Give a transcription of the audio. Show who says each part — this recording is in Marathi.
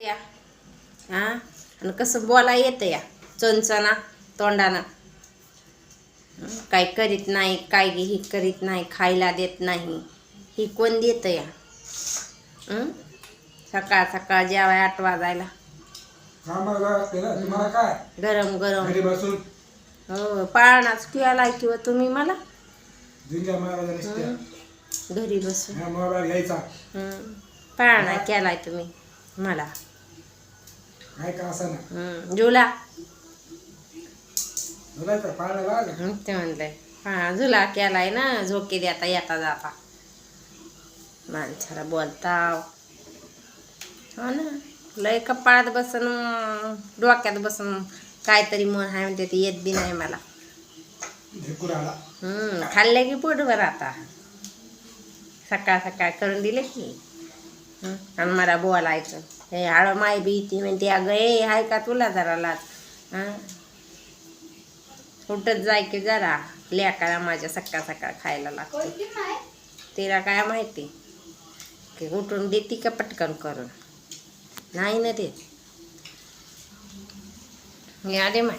Speaker 1: या हा आणि कसं बोला येतं या चणचणा तोंडानं. काय करीत नाही, काय ही करीत नाही, खायला देत नाही, ही कोण देतं या? सकाळ सकाळ जेवाय 8 वाजायला गरम गरम. हो पाळणाच केलाय किंवा तुम्ही मला घरी बसून पाळणा केलाय तुम्ही मला. झुला ते म्हणलंय हा झुला केलाय ना, झोके देता येता जाता माणसाला बोलताव. हो ना, लय कपाळात बसन डोक्यात बसन काहीतरी मन आहे म्हणते ते येत बी नाही मला. खाल्ले की पोटभर आता. सकाळ सकाळ करून दिले की आणि मला बोलायचं हे आळ माय बी ती म्हणते अगं ए आहे का तुला जरा लाज. उठत जाय की जरा, लेकाला माझ्या सकाळ सकाळ खायला लागते. तिला काय माहिती की उठून देते का पटकन करून, नाही ना देत. या दे माय.